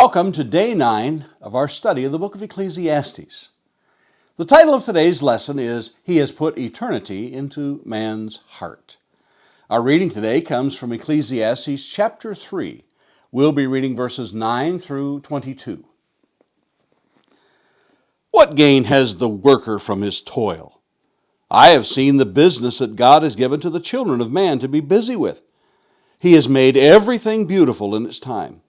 Welcome to day 9 of our study of the book of Ecclesiastes. The title of today's lesson is, He has put eternity into man's heart. Our reading today comes from Ecclesiastes chapter 3. We'll be reading verses 9 through 22. What gain has the worker from his toil? I have seen the business that God has given to the children of man to be busy with. He has made everything beautiful in its time.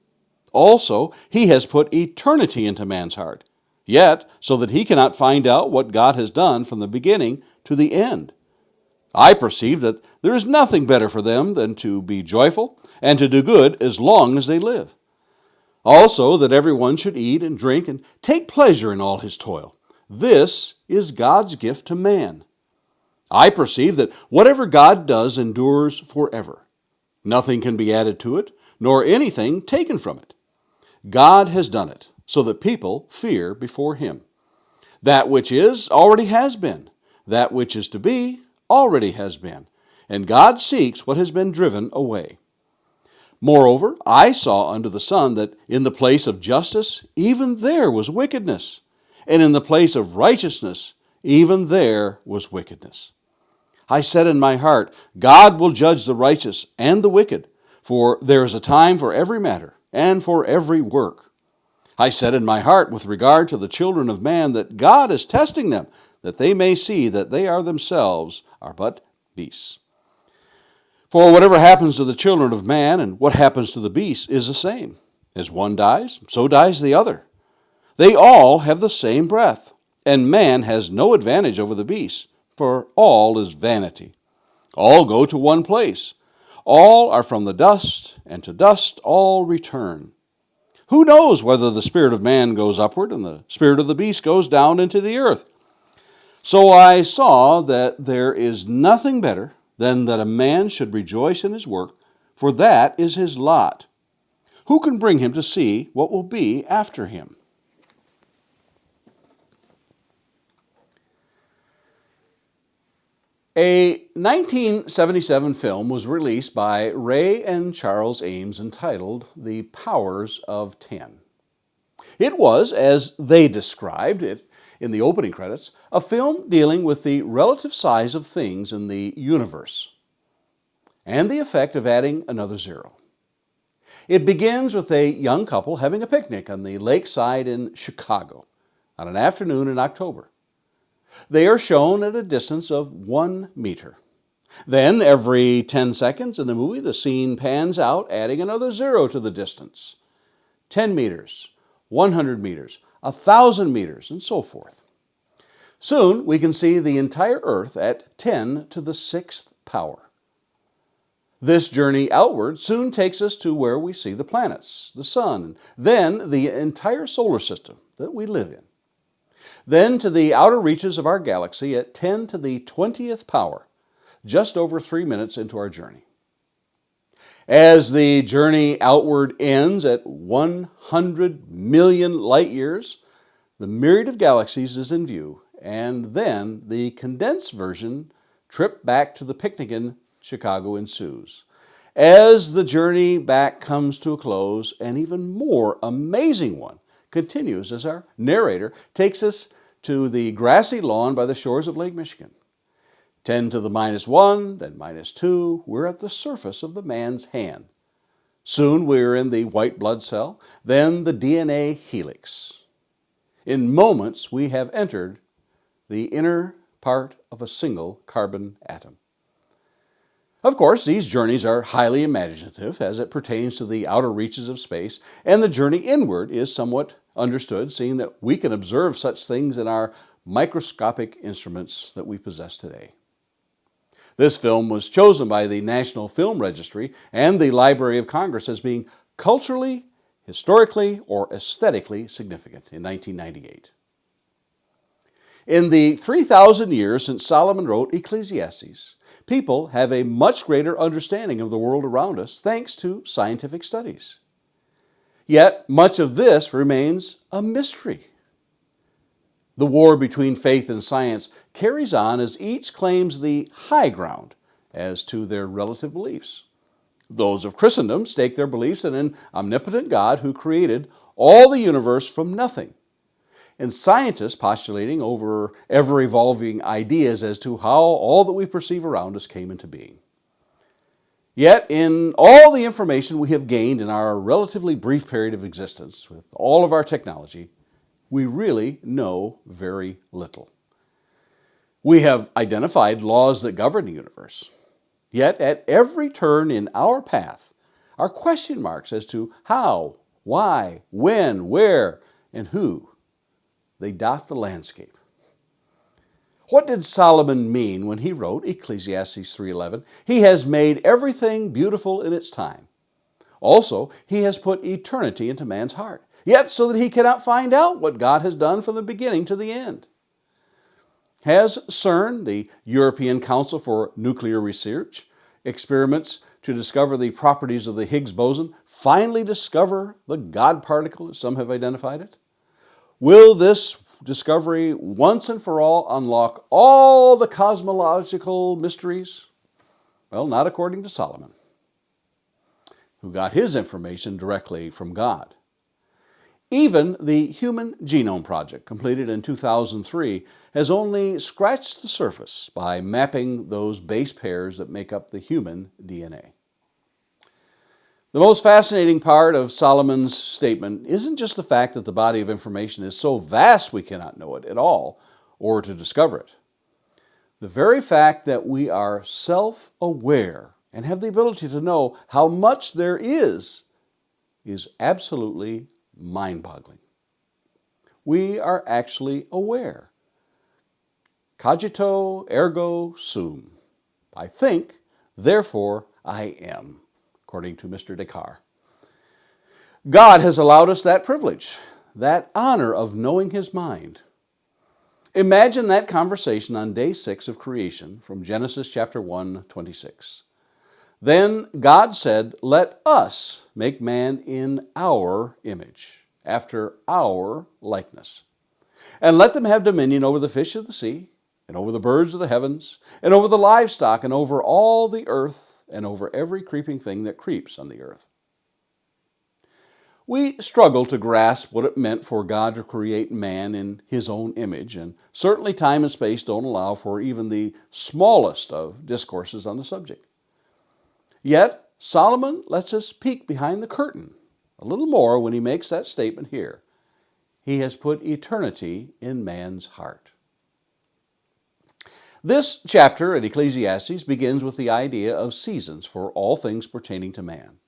Also, He has put eternity into man's heart, yet so that he cannot find out what God has done from the beginning to the end. I perceive that there is nothing better for them than to be joyful and to do good as long as they live. Also, that everyone should eat and drink and take pleasure in all his toil. This is God's gift to man. I perceive that whatever God does endures forever. Nothing can be added to it, nor anything taken from it. God has done it, so that people fear before Him. That which is already has been. That which is to be already has been. And God seeks what has been driven away. Moreover, I saw under the sun that in the place of justice, even there was wickedness. And in the place of righteousness, even there was wickedness. I said in my heart, God will judge the righteous and the wicked, for there is a time for every matter, and for every work. I said in my heart with regard to the children of man that God is testing them, that they may see that they are themselves are but beasts. For whatever happens to the children of man and what happens to the beasts is the same. As one dies, so dies the other. They all have the same breath, and man has no advantage over the beasts, for all is vanity. All go to one place. All are from the dust, and to dust all return. Who knows whether the spirit of man goes upward and the spirit of the beast goes down into the earth? So I saw that there is nothing better than that a man should rejoice in his work, for that is his lot. Who can bring him to see what will be after him? A 1977 film was released by Ray and Charles Ames entitled The Powers of 10. It was, as they described it in the opening credits, a film dealing with the relative size of things in the universe and the effect of adding another zero. It begins with a young couple having a picnic on the lakeside in Chicago on an afternoon in October. They are shown at a distance of 1 meter. Then, every 10 seconds in the movie, the scene pans out, adding another zero to the distance. 10 meters, 100 meters, 1,000 meters, and so forth. Soon, we can see the entire Earth at 10 to the 6th power. This journey outward soon takes us to where we see the planets, the sun, then the entire solar system that we live in. Then to the outer reaches of our galaxy at 10 to the 20th power, just over 3 minutes into our journey. As the journey outward ends at 100 million light years, the myriad of galaxies is in view, and then the condensed version trip back to the picnic in Chicago ensues. As the journey back comes to a close, an even more amazing one continues as our narrator takes us to the grassy lawn by the shores of Lake Michigan. 10 to the -1, then -2, we're at the surface of the man's hand. Soon we're in the white blood cell, then the DNA helix. In moments we have entered the inner part of a single carbon atom. Of course, these journeys are highly imaginative as it pertains to the outer reaches of space, and the journey inward is somewhat understood, seeing that we can observe such things in our microscopic instruments that we possess today. This film was chosen by the National Film Registry and the Library of Congress as being culturally, historically, or aesthetically significant in 1998. In the 3,000 years since Solomon wrote Ecclesiastes, people have a much greater understanding of the world around us thanks to scientific studies. Yet much of this remains a mystery. The war between faith and science carries on as each claims the high ground as to their relative beliefs. Those of Christendom stake their beliefs in an omnipotent God who created all the universe from nothing, and scientists postulating over ever-evolving ideas as to how all that we perceive around us came into being. Yet, in all the information we have gained in our relatively brief period of existence, with all of our technology, we really know very little. We have identified laws that govern the universe. Yet, at every turn in our path are question marks as to how, why, when, where, and who. They dot the landscape. What did Solomon mean when he wrote Ecclesiastes 3:11? He has made everything beautiful in its time. Also, he has put eternity into man's heart, yet so that he cannot find out what God has done from the beginning to the end. Has CERN, the European Council for Nuclear Research, experiments to discover the properties of the Higgs boson, finally discover the God particle, as some have identified it? Will this discovery once and for all unlock all the cosmological mysteries? Well, not according to Solomon, who got his information directly from God. Even the Human Genome Project, completed in 2003, has only scratched the surface by mapping those base pairs that make up the human DNA. The most fascinating part of Solomon's statement isn't just the fact that the body of information is so vast we cannot know it at all or to discover it. The very fact that we are self-aware and have the ability to know how much there is absolutely mind-boggling. We are actually aware. Cogito ergo sum. I think, therefore I am, according to Mr. Descartes. God has allowed us that privilege, that honor of knowing His mind. Imagine that conversation on day 6 of creation from Genesis chapter 1:26. Then God said, "Let us make man in our image, after our likeness. And let them have dominion over the fish of the sea, and over the birds of the heavens, and over the livestock, and over all the earth, and over every creeping thing that creeps on the earth." We struggle to grasp what it meant for God to create man in His own image, and certainly time and space don't allow for even the smallest of discourses on the subject. Yet, Solomon lets us peek behind the curtain a little more when he makes that statement here. He has put eternity in man's heart. This chapter in Ecclesiastes begins with the idea of seasons for all things pertaining to man.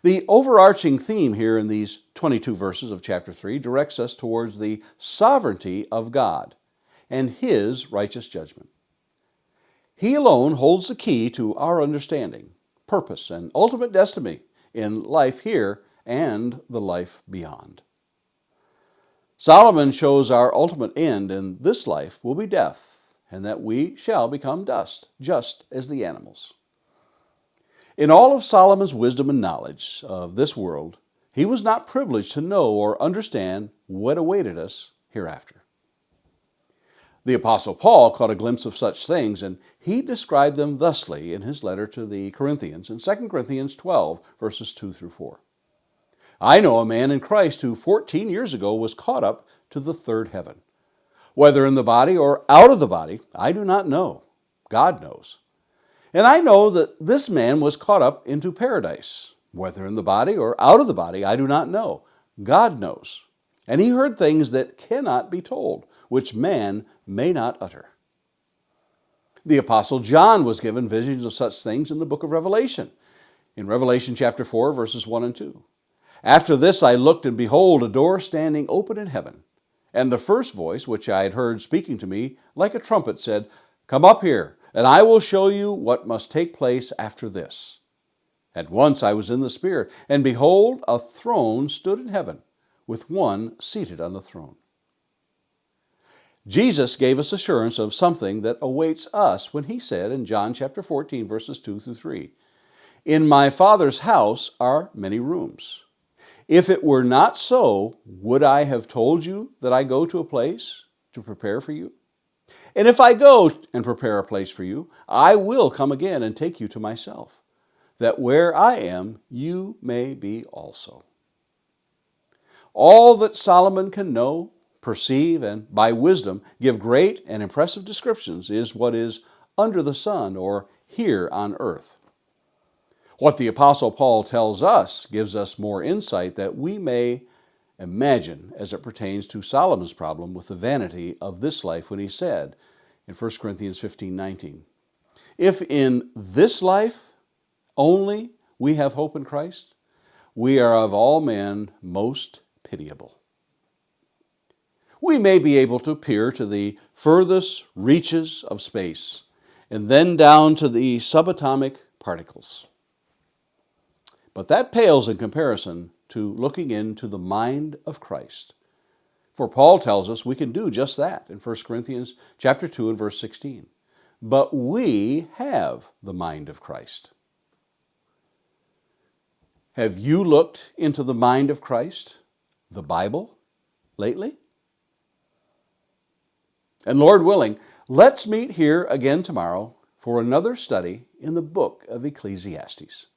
The overarching theme here in these 22 verses of chapter 3 directs us towards the sovereignty of God and His righteous judgment. He alone holds the key to our understanding, purpose, and ultimate destiny in life here and the life beyond. Solomon shows our ultimate end in this life will be death, and that we shall become dust, just as the animals. In all of Solomon's wisdom and knowledge of this world, he was not privileged to know or understand what awaited us hereafter. The Apostle Paul caught a glimpse of such things, and he described them thusly in his letter to the Corinthians in 2 Corinthians 12, verses 2 through 4. "I know a man in Christ who 14 years ago was caught up to the third heaven. Whether in the body or out of the body, I do not know. God knows. And I know that this man was caught up into paradise. Whether in the body or out of the body, I do not know. God knows. And he heard things that cannot be told, which man may not utter." The Apostle John was given visions of such things in the book of Revelation, in Revelation chapter 4, verses 1 and 2. "After this I looked, and behold, a door standing open in heaven. And the first voice, which I had heard speaking to me, like a trumpet, said, 'Come up here, and I will show you what must take place after this.' At once I was in the Spirit, and behold, a throne stood in heaven, with one seated on the throne." Jesus gave us assurance of something that awaits us when he said in John chapter 14, verses 2 through 3, "In my Father's house are many rooms. If it were not so, would I have told you that I go to a place to prepare for you? And if I go and prepare a place for you, I will come again and take you to myself, that where I am, you may be also. All that Solomon can know, perceive, and by wisdom give great and impressive descriptions is what is under the sun or here on earth. What the Apostle Paul tells us gives us more insight that we may imagine as it pertains to Solomon's problem with the vanity of this life when he said in 1 Corinthians 15:19, if in this life only we have hope in Christ, we are of all men most pitiable. We may be able to peer to the furthest reaches of space and then down to the subatomic particles. But that pales in comparison to looking into the mind of Christ. For Paul tells us we can do just that in 1 Corinthians chapter 2 and verse 16. But we have the mind of Christ. Have you looked into the mind of Christ, the Bible, lately? And Lord willing, let's meet here again tomorrow for another study in the book of Ecclesiastes.